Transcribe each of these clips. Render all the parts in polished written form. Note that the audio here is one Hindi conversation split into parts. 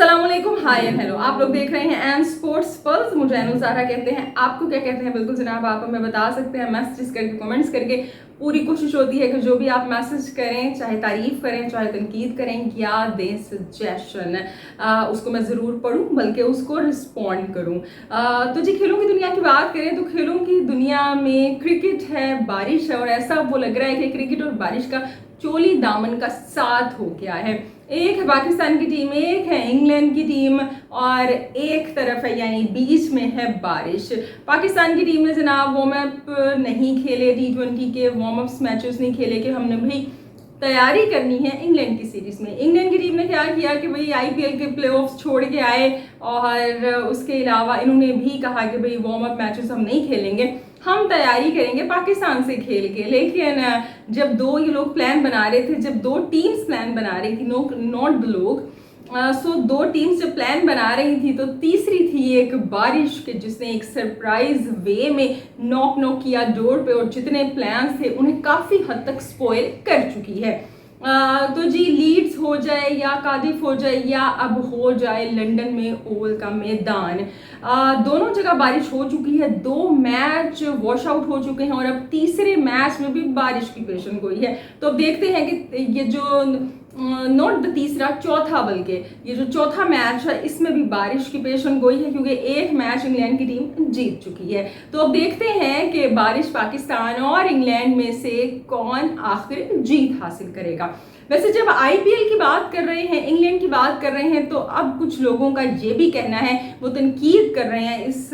अस्सलाम वालेकुम, हाय एंड हेलो। आप लोग देख रहे हैं एंड स्पोर्ट्स पल्स। मुझे अनुसारा कहते हैं, आपको क्या कहते हैं? बिल्कुल जनाब, आप हमें बता सकते हैं मैसेज करके, कमेंट्स करके। पूरी कोशिश होती है कि जो भी आप मैसेज करें, चाहे तारीफ करें, चाहे तनकीद करें या दें सजेशन, उसको मैं ज़रूर पढूं, बल्कि उसको रिस्पॉन्ड करूं। तो जी, खेलों की दुनिया की बात करें तो खेलों की दुनिया में क्रिकेट है, बारिश है, और ऐसा वो लग रहा है कि क्रिकेट और बारिश का चोली दामन का साथ हो गया है। एक है पाकिस्तान की टीम, एक है इंग्लैंड की टीम, और एक तरफ है यानी बीच में है बारिश। पाकिस्तान की टीम ने जनाब वार्म अप नहीं खेले, T20 के वार्म अप्स मैचेस नहीं खेले कि हमने भाई तैयारी करनी है इंग्लैंड की सीरीज में। इंग्लैंड की टीम ने क्या किया कि भाई IPL के प्लेऑफ्स छोड़ के आए, और उसके अलावा इन्होंने भी कहा कि भाई वार्म अप मैचेस हम नहीं खेलेंगे, हम तैयारी करेंगे पाकिस्तान से खेल के। लेकिन जब दो ये लोग प्लान बना रहे थे, जब दो टीम्स प्लान बना रही थी, नॉट द लोग, सो दो टीम्स जब प्लान बना रही थी तो तीसरी थी एक बारिश के, जिसने एक सरप्राइज वे में नॉक किया डोर पे, और जितने प्लान्स थे उन्हें काफ़ी हद तक स्पॉइल कर चुकी है। तो जी, लीड्स हो जाए या कार्डिफ हो जाए या अब हो जाए लंदन में ओवल का मैदान, दोनों जगह बारिश हो चुकी है। 2 मैच वॉश आउट हो चुके हैं और अब तीसरे मैच में भी बारिश की पेशन गोई है। तो अब देखते हैं कि ये जो नॉट द तीसरा, चौथा, बल्कि ये जो चौथा मैच है इसमें भी बारिश की पेशन गोई है, क्योंकि एक मैच इंग्लैंड की टीम जीत चुकी है। तो अब देखते हैं कि बारिश पाकिस्तान और इंग्लैंड में से कौन आखिर जीत हासिल करेगा। वैसे जब IPL की बात कर रहे हैं, इंग्लैंड की बात कर रहे हैं, तो अब कुछ लोगों का ये भी कहना है, वो तनकीद कर रहे हैं इस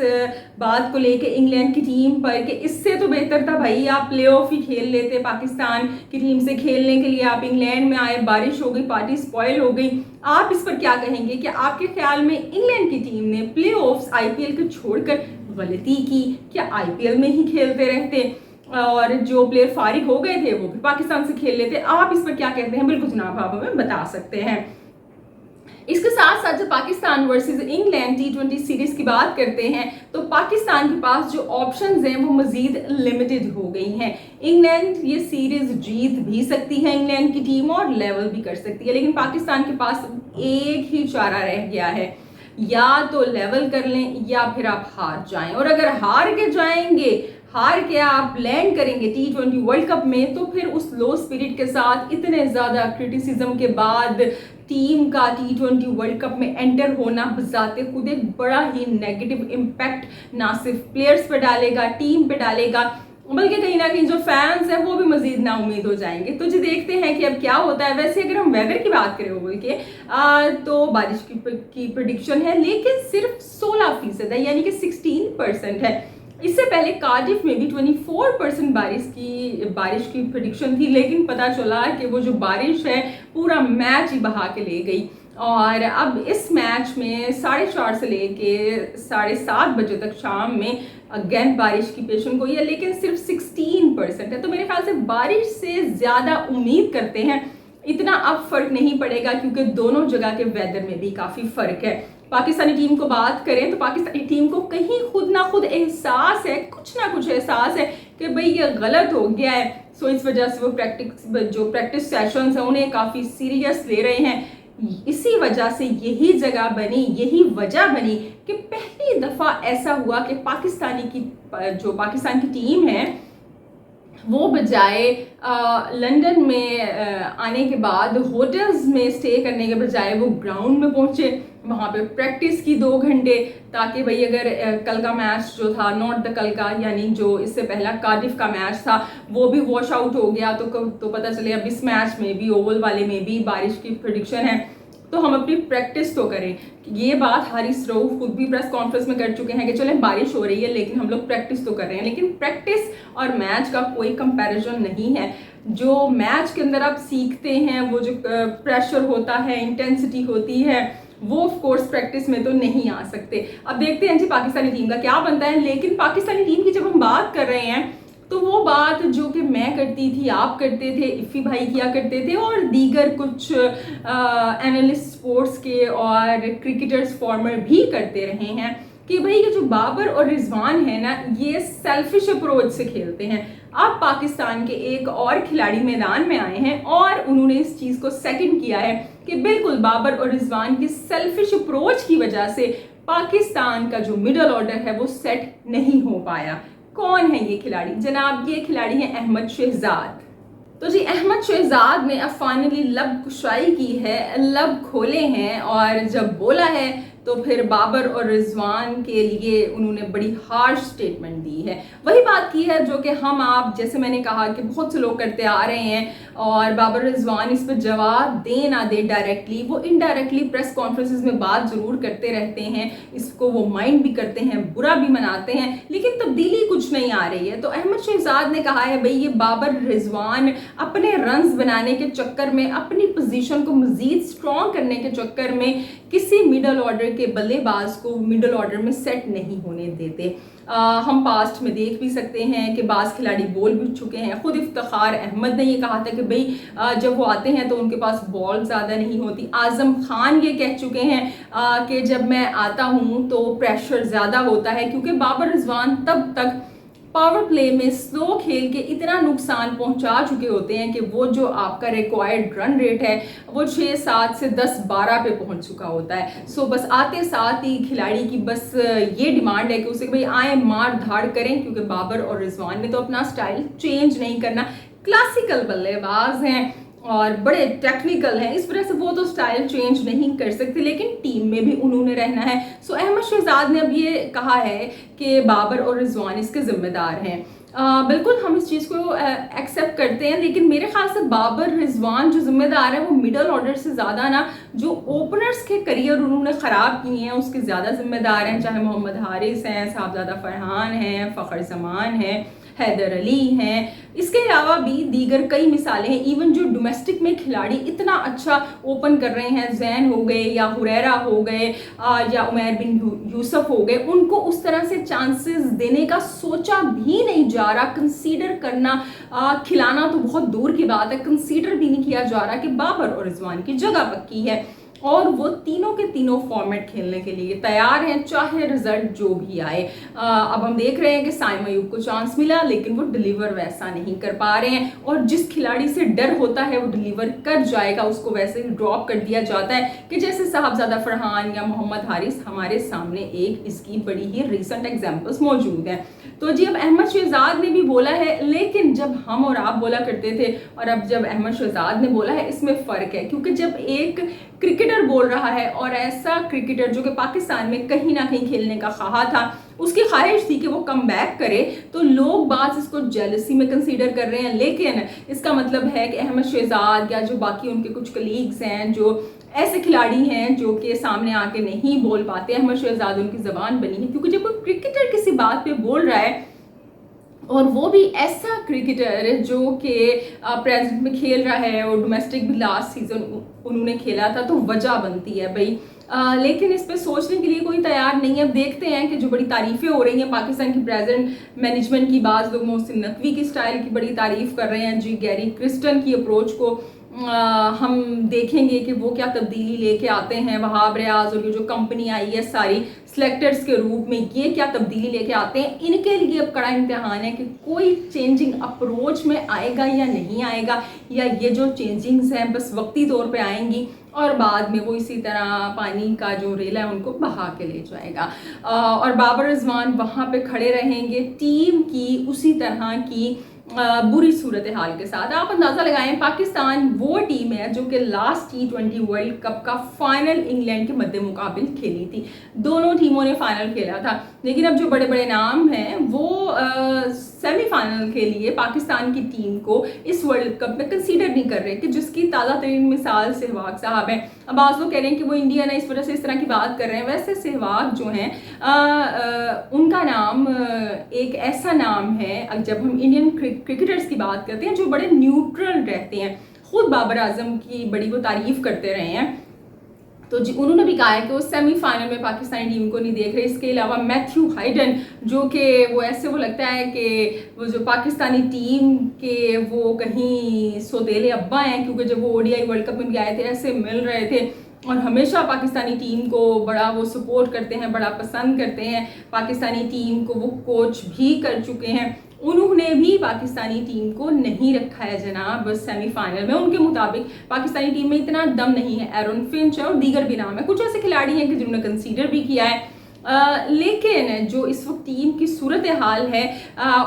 बात को लेके इंग्लैंड की टीम पर, कि इससे तो बेहतर था भाई आप प्लेऑफ ही खेल लेते। पाकिस्तान की टीम से खेलने के लिए आप इंग्लैंड में आए, बारिश हो गई, पार्टी स्पॉइल हो गई। आप इस पर क्या कहेंगे कि आपके ख्याल में इंग्लैंड की टीम ने प्लेऑफ्स IPL को छोड़कर गलती की? क्या IPL में ही खेलते रहते और जो प्लेयर फारिग हो गए थे वो भी पाकिस्तान से खेल लेते? आप इस पर क्या कहते हैं? बिल्कुल जनाब, आप हमें बता सकते हैं। इसके साथ साथ जब Pakistan versus England T20 series की बात करते हैं तो पाकिस्तान के पास जो ऑप्शंस हैं वो मजीद लिमिटेड हो गई हैं। इंग्लैंड ये सीरीज जीत भी सकती है, इंग्लैंड की टीम, और लेवल भी कर सकती है, लेकिन पाकिस्तान के पास एक ही चारा रह गया है, या तो लेवल कर लें या फिर आप हार जाएं। और अगर हार के जाएंगे, हार के आप लैंड करेंगे T20 वर्ल्ड कप में, तो फिर उस लो स्पिरिट के साथ, इतने ज़्यादा क्रिटिसिज्म के बाद, टीम का T20 वर्ल्ड कप में एंटर होना बजाते खुद एक बड़ा ही नेगेटिव इम्पैक्ट ना सिर्फ प्लेयर्स पे डालेगा, टीम पे डालेगा, बल्कि कहीं ना कहीं जो फैंस हैं वो भी मजीद ना उम्मीद हो जाएंगे। तो जी, देखते हैं कि अब क्या होता है। वैसे अगर हम वेदर की बात करें बोल के, तो बारिश की प्रेडिक्शन है, लेकिन सिर्फ 16% है, यानी कि 16% है। इससे पहले कार्डिफ में भी 24% बारिश की प्रेडिक्शन थी, लेकिन पता चला कि वो जो बारिश है पूरा मैच ही बहा के ले गई। और अब इस मैच में 4:30 से लेके 7:30 बजे तक शाम में अगेन बारिश की पेशन गोई है, लेकिन सिर्फ 16% है। तो मेरे ख्याल से बारिश से ज़्यादा उम्मीद करते हैं, इतना अब फर्क नहीं पड़ेगा, क्योंकि दोनों जगह के वेदर में भी काफ़ी फर्क है। पाकिस्तानी टीम को बात करें तो पाकिस्तानी टीम को कहीं खुद ना खुद एहसास है, कुछ ना कुछ एहसास है कि भाई ये गलत हो गया है। सो इस वजह से वो प्रैक्टिस सेशंस हैं उन्हें काफ़ी सीरियस ले रहे हैं। इसी वजह से यही वजह बनी कि पहली दफ़ा ऐसा हुआ कि पाकिस्तान की टीम है वो बजाय लंदन में आने के बाद होटल्स में स्टे करने के बजाय वो ग्राउंड में पहुंचे, वहाँ पे प्रैक्टिस की 2 घंटे, ताकि भाई अगर कल का मैच जो था, नॉट द कल का, यानी जो इससे पहला कार्डिफ का मैच था, वो भी वॉश आउट हो गया, तो पता चले अब इस मैच में भी, ओवल वाले में भी बारिश की प्रेडिक्शन है, तो हम अपनी प्रैक्टिस तो करें। ये बात हारिस रऊफ खुद भी प्रेस कॉन्फ्रेंस में कर चुके हैं कि चले बारिश हो रही है लेकिन हम लोग प्रैक्टिस तो कर रहे हैं। लेकिन प्रैक्टिस और मैच का कोई कंपैरिजन नहीं है। जो मैच के अंदर आप सीखते हैं, वो जो प्रेशर होता है, इंटेंसिटी होती है, वो ऑफ कोर्स प्रैक्टिस में तो नहीं आ सकते। अब देखते हैं जी पाकिस्तानी टीम का क्या बनता है। लेकिन पाकिस्तानी टीम की जब हम बात कर रहे हैं तो वो बात जो कि मैं करती थी, आप करते थे, इफ़ी भाई किया करते थे, और दीगर कुछ एनालिस्ट स्पोर्ट्स के और क्रिकेटर्स फॉर्मर भी करते रहे हैं, कि भाई ये जो बाबर और रिजवान है ना, ये सेल्फिश अप्रोच से खेलते हैं। अब पाकिस्तान के एक और खिलाड़ी मैदान में आए हैं और उन्होंने इस चीज़ को सेकंड किया है कि बिल्कुल बाबर और रिजवान की सेल्फिश अप्रोच की वजह से पाकिस्तान का जो मिडल ऑर्डर है वो सेट नहीं हो पाया। कौन है ये खिलाड़ी जनाब? ये खिलाड़ी है अहमद शहजाद। तो जी अहमद शहजाद ने अब फाइनली लब कुशाई की है, लब खोले हैं और जब बोला है तो फिर बाबर और रिजवान के लिए उन्होंने बड़ी हार्श स्टेटमेंट दी है। वही बात की है जो कि हम आप जैसे मैंने कहा कि बहुत से लोग करते आ रहे हैं और बाबर रिजवान इस पर जवाब दे ना दे डायरेक्टली, वो इनडायरेक्टली प्रेस कॉन्फ्रेंसेस में बात जरूर करते रहते हैं, इसको वो माइंड भी करते हैं, बुरा भी मनाते हैं, लेकिन तब्दीली कुछ नहीं आ रही है। तो अहमद शहजाद ने कहा है भाई ये बाबर रिजवान अपने रन्स बनाने के चक्कर में, अपनी पोजीशन को मजीद स्ट्रॉन्ग करने के चक्कर में किसी मिडल ऑर्डर के बल्लेबाज को मिडल ऑर्डर में सेट नहीं होने देते। हम पास्ट में देख भी सकते हैं कि बाज़ खिलाड़ी बोल भी चुके हैं। खुद इफ्तिखार अहमद ने ये कहा था कि भाई जब वो आते हैं तो उनके पास बॉल ज़्यादा नहीं होती। आज़म खान ये कह चुके हैं कि जब मैं आता हूँ तो प्रेशर ज़्यादा होता है, क्योंकि बाबर रिजवान तब तक पावर प्ले में स्लो खेल के इतना नुकसान पहुंचा चुके होते हैं कि वो जो आपका रिक्वायर्ड रन रेट है वो 6, 7 से 10, 12 पे पहुंच चुका होता है। सो बस आते साथ ही खिलाड़ी की बस ये डिमांड है कि उसे भाई आए मार धाड़ करें, क्योंकि बाबर और रिजवान ने तो अपना स्टाइल चेंज नहीं करना। क्लासिकल बल्लेबाज हैं और बड़े टेक्निकल हैं, इस वजह से वो तो स्टाइल चेंज नहीं कर सकते, लेकिन टीम में भी उन्होंने रहना है। सो अहमद शहजाद ने अब ये कहा है कि बाबर और रिजवान इसके जिम्मेदार हैं। बिल्कुल हम इस चीज़ को एक्सेप्ट करते हैं, लेकिन मेरे ख्याल से बाबर रिजवान जो जिम्मेदार है वो मिडल ऑर्डर से ज़्यादा ना जो ओपनर्स के करियर उन्होंने ख़राब किए हैं उसके ज़्यादा जिम्मेदार हैं। चाहे मोहम्मद हारिस हैं, साहबजादा फरहान हैं, फ़खर जमान हैं, हैदर अली हैं, इसके अलावा भी दीगर कई मिसालें हैं। इवन जो डोमेस्टिक में खिलाड़ी इतना अच्छा ओपन कर रहे हैं, जैन हो गए या हुरैरा हो गए या उमैर बिन यूसुफ हो गए, उनको उस तरह से चांसेस देने का सोचा भी नहीं जा रहा। कंसीडर करना, खिलाना तो बहुत दूर की बात है, कंसीडर भी नहीं किया जा रहा कि बाबर और रिजवान की जगह पक्की है और वो तीनों के तीनों फॉर्मेट खेलने के लिए तैयार हैं, चाहे रिजल्ट जो भी आए। अब हम देख रहे हैं कि साइम अयूब को चांस मिला, लेकिन वो डिलीवर वैसा नहीं कर पा रहे हैं, और जिस खिलाड़ी से डर होता है वो डिलीवर कर जाएगा उसको वैसे ही ड्रॉप कर दिया जाता है, कि जैसे साहबजादा फरहान या मोहम्मद हारिस हमारे सामने एक इसकी बड़ी ही रिसेंट एग्जाम्पल्स मौजूद हैं। तो जी अब अहमद शहजाद ने भी बोला है, लेकिन जब हम और आप बोला करते थे और अब जब अहमद शहजाद ने बोला है इसमें फ़र्क है, क्योंकि जब एक क्रिकेटर बोल रहा है और ऐसा क्रिकेटर जो कि पाकिस्तान में कहीं ना कहीं खेलने का ख्वाहा था, उसकी ख्वाहिश थी कि वो कम बैक करे, तो लोग बात इसको जेलसी में कंसीडर कर रहे हैं। लेकिन इसका मतलब है कि अहमद शहजाद या जो बाकी उनके कुछ कलीग्स हैं जो ऐसे खिलाड़ी हैं जो कि सामने आके नहीं बोल पाते, अहमद शहजाद उनकी ज़बान बनी है, क्योंकि जब कोई क्रिकेटर किसी बात पे बोल रहा है और वो भी ऐसा क्रिकेटर जो कि प्रेजेंट में खेल रहा है और डोमेस्टिक भी लास्ट सीजन उन्होंने खेला था, तो वजह बनती है भाई। लेकिन इस पे सोचने के लिए कोई तैयार नहीं है। अब देखते हैं कि जो बड़ी तारीफ़ें हो रही हैं पाकिस्तान की प्रेजेंट मैनेजमेंट की, बाज़ लोग मोहसिन नकवी की स्टाइल की बड़ी तारीफ़ कर रहे हैं, जी गैरी क्रिस्टन की अप्रोच को हम देखेंगे कि वो क्या तब्दीली लेके आते हैं। वहाब रियाज और ये जो कंपनी आई है सारी सिलेक्टर्स के रूप में, ये क्या तब्दीली लेके आते हैं। इनके लिए अब कड़ा इम्तिहान है कि कोई चेंजिंग अप्रोच में आएगा या नहीं आएगा, या ये जो चेंजिंग्स हैं बस वक्ती तौर पे आएंगी और बाद में वो इसी तरह पानी का जो रेला है उनको बहा के ले जाएगा। और बाबर रिजवान वहाँ पे खड़े रहेंगे टीम की उसी तरह की बुरी सूरत हाल के साथ। आप अंदाज़ा लगाएं, पाकिस्तान वो टीम है जो कि लास्ट T20 वर्ल्ड कप का फाइनल इंग्लैंड के मद्दे मुकाबिल खेली थी। दोनों टीमों ने फाइनल खेला था, लेकिन अब जो बड़े बड़े नाम हैं वो सेमीफाइनल के लिए पाकिस्तान की टीम को इस वर्ल्ड कप में कंसीडर नहीं कर रहे, कि जिसकी ताज़ा तरीन मिसाल सहवाग साहब हैं। अब आज लोग कह रहे हैं कि वो इंडियन है, इस वजह से इस तरह की बात कर रहे हैं। वैसे सहवाग जो हैं उनका नाम एक ऐसा नाम है, जब हम इंडियन क्रिकेटर्स की बात करते हैं जो बड़े न्यूट्रल रहते हैं, खुद बाबर आजम की बड़ी वो तारीफ करते रहे हैं, तो जी उन्होंने भी कहा है कि वो सेमीफाइनल में पाकिस्तानी टीम को नहीं देख रहे। इसके अलावा मैथ्यू हाइडन जो कि वो ऐसे वो लगता है कि वो जो पाकिस्तानी टीम के वो कहीं सौतेले अब्बा हैं, क्योंकि जब वो ODI वर्ल्ड कप में भी आए थे ऐसे मिल रहे थे और हमेशा पाकिस्तानी टीम को बड़ा वो सपोर्ट करते हैं, बड़ा पसंद करते हैं। पाकिस्तानी टीम को वो कोच भी कर चुके हैं। उन्होंने भी पाकिस्तानी टीम को नहीं रखा है जनाब सेमीफाइनल में। उनके मुताबिक पाकिस्तानी टीम में इतना दम नहीं है। एरन फिंच और दीगर भी नाम है, कुछ ऐसे खिलाड़ी हैं कि जिन्होंने कंसीडर भी किया है। लेकिन जो इस वक्त टीम की सूरत हाल है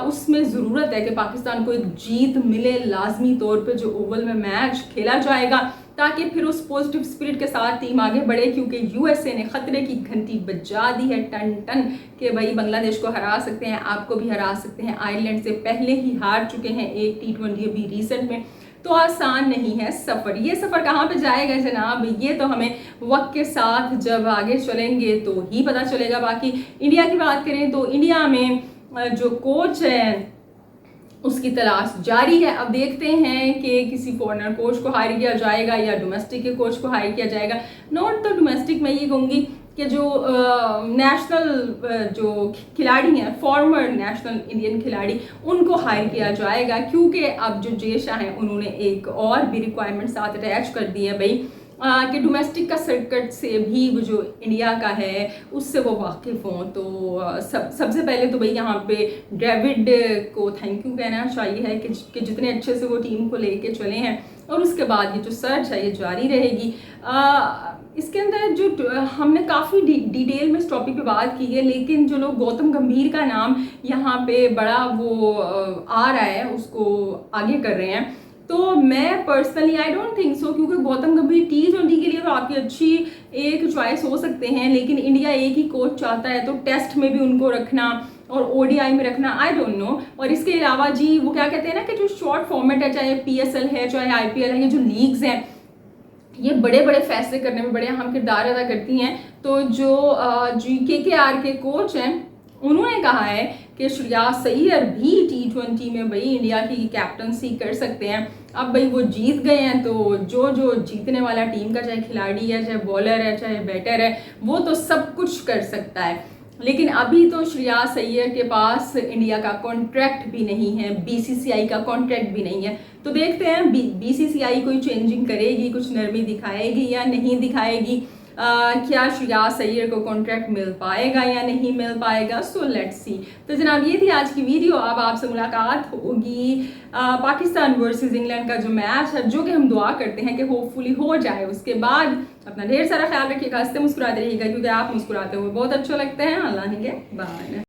उसमें ज़रूरत है कि पाकिस्तान को एक जीत मिले लाजमी तौर पे जो ओवल में मैच खेला जाएगा, ताकि फिर उस पॉजिटिव स्पिरिट के साथ टीम आगे बढ़े। क्योंकि यूएसए ने खतरे की घंटी बजा दी है टन टन कि भाई बांग्लादेश को हरा सकते हैं, आपको भी हरा सकते हैं। आयरलैंड से पहले ही हार चुके हैं एक T20 अभी रिसेंट में, तो आसान नहीं है सफ़र। ये सफ़र कहाँ पे जाएगा जनाब, ये तो हमें वक्त के साथ जब आगे चलेंगे तो ही पता चलेगा। बाकी इंडिया की बात करें तो इंडिया में जो कोच है उसकी तलाश जारी है। अब देखते हैं कि किसी फॉरेनर कोच को हायर किया जाएगा या डोमेस्टिक के कोच को हायर किया जाएगा। नॉट तो डोमेस्टिक, मैं ये कहूँगी कि जो नेशनल जो खिलाड़ी हैं, फॉर्मर नेशनल इंडियन खिलाड़ी, उनको हायर किया जाएगा। क्योंकि अब जो जेशा हैं उन्होंने एक और भी रिक्वायरमेंट साथ अटैच कर दी है भाई कि डोमेस्टिक का सर्किट से भी वो जो इंडिया का है उससे वो वाकिफ़ हों। तो सबसे पहले तो भाई यहाँ पे डेविड को थैंक यू कहना चाहिए है कि जितने अच्छे से वो टीम को लेके चले हैं, और उसके बाद ये जो सर्च है ये जारी रहेगी। इसके अंदर जो हमने काफ़ी डिटेल में इस टॉपिक पे बात की है, लेकिन जो लोग गौतम गंभीर का नाम यहाँ पे बड़ा वो आ रहा है उसको आगे कर रहे हैं, तो मैं personally I don't think so. क्योंकि गौतम गंभीर T20 के लिए तो आपकी अच्छी एक चॉइस हो सकते हैं, लेकिन इंडिया एक ही कोच चाहता है, तो टेस्ट में भी उनको रखना और ODI में रखना आई डोंट नो। और इसके अलावा जी वो क्या कहते हैं ना कि जो शॉर्ट फॉर्मेट है, चाहे PSL है चाहे IPL है, ये जो लीग्स हैं ये बड़े बड़े फैसले करने में बड़े अहम किरदार अदा करती हैं। तो जो KKR के कोच हैं उन्होंने कहा है कि श्रेयस अय्यर भी T20 में भाई इंडिया की कैप्टनसी कर सकते हैं। अब भाई वो जीत गए हैं, तो जो जीतने वाला टीम का चाहे खिलाड़ी है, चाहे बॉलर है, चाहे बैटर है, वो तो सब कुछ कर सकता है। लेकिन अभी तो श्रेयस अय्यर के पास इंडिया का कॉन्ट्रैक्ट भी नहीं है, BCCI का कॉन्ट्रैक्ट भी नहीं है। तो देखते हैं BCCI कोई चेंजिंग करेगी, कुछ नरमी दिखाएगी या नहीं दिखाएगी। क्या श्रेयस अय्यर को कॉन्ट्रैक्ट मिल पाएगा या नहीं मिल पाएगा, सो लेट्स सी। तो जनाब ये थी आज की वीडियो। अब आपसे मुलाकात होगी पाकिस्तान वर्सेस इंग्लैंड का जो मैच है, जो कि हम दुआ करते हैं कि होपफुली हो जाए। उसके बाद अपना ढेर सारा ख्याल रखिएगा, हंसते मुस्कुराते रहिएगा, क्योंकि आप मुस्कुराते हुए बहुत अच्छा लगते हैं। अल्लाह ने के बाद।